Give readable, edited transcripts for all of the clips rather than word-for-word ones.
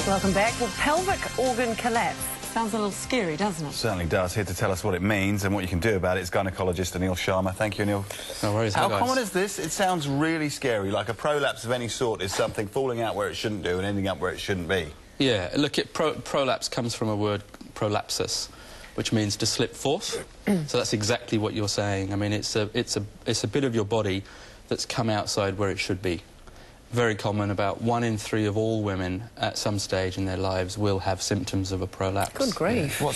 Welcome back. Well, pelvic organ collapse. Sounds a little scary, doesn't it? Certainly does. Here to tell us what it means and what you can do about it is gynaecologist Anil Sharma. Thank you, Anil. No worries. How common is this? It sounds really scary, like a prolapse of any sort is something falling out where it shouldn't do and ending up where it shouldn't be. Yeah, look, prolapse comes from a word, prolapsus, which means to slip forth. So that's exactly what you're saying. I mean, it's a bit of your body that's come outside where it should be. Very common. About 1 in 3 of all women at some stage in their lives will have symptoms of a prolapse. Good grief. Yeah. What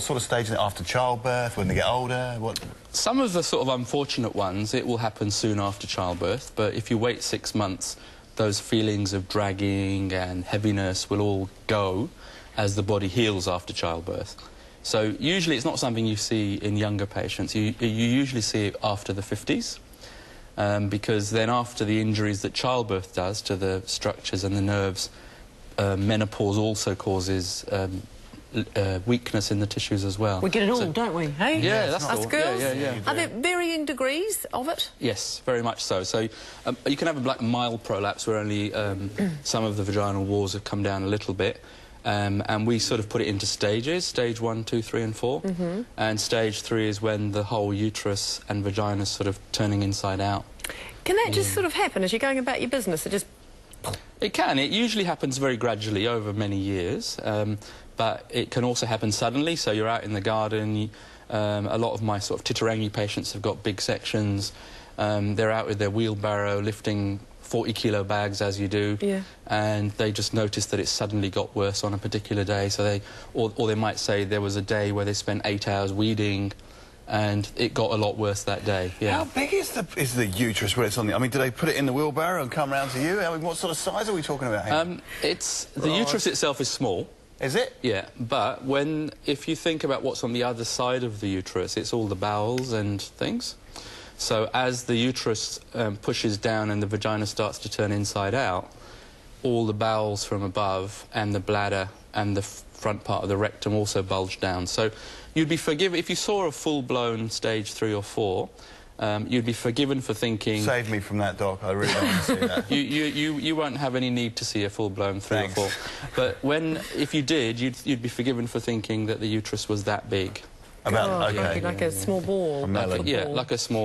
sort of stage is it? After childbirth, when they get older? What? Some of the sort of unfortunate ones, it will happen soon after childbirth, but if you wait 6 months, those feelings of dragging and heaviness will all go as the body heals after childbirth. So usually it's not something you see in younger patients. You usually see it after the 50s. Because then after the injuries that childbirth does to the structures and the nerves, menopause also causes weakness in the tissues as well. We get it all, don't we? Hey? Yeah, that's us all. girls. Yeah. Are there varying degrees of it? Yes, very much so. So you can have a mild prolapse where only some of the vaginal walls have come down a little bit. And we sort of put it into stages, stage 1, 2, 3 and 4. And stage 3 is when the whole uterus and vagina is sort of turning inside out. Can that just sort of happen as you're going about your business? It can. It usually happens very gradually over many years. But it can also happen suddenly. So you're out in the garden. A lot of my sort of titirangi patients have got big sections. They're out with their wheelbarrow lifting 40-kilo bags as you do, and they just notice that it suddenly got worse on a particular day. So or they might say there was a day where they spent 8 hours weeding, and it got a lot worse that day. Yeah. How big is the uterus when it's on the? I mean, do they put it in the wheelbarrow and come round to you? I mean, what sort of size are we talking about here? The uterus itself is small. Is it? Yeah, but if you think about what's on the other side of the uterus, it's all the bowels and things. So as the uterus pushes down and the vagina starts to turn inside out, all the bowels from above and the bladder and the front part of the rectum also bulge down. So you'd be forgiven if you saw a full-blown stage 3 or 4. You'd be forgiven for thinking... Save me from that, Doc. I really don't want to see that. You won't have any need to see a full-blown 3 or 4. But if you did, you'd be forgiven for thinking that the uterus was that big. Like a small ball. Like a small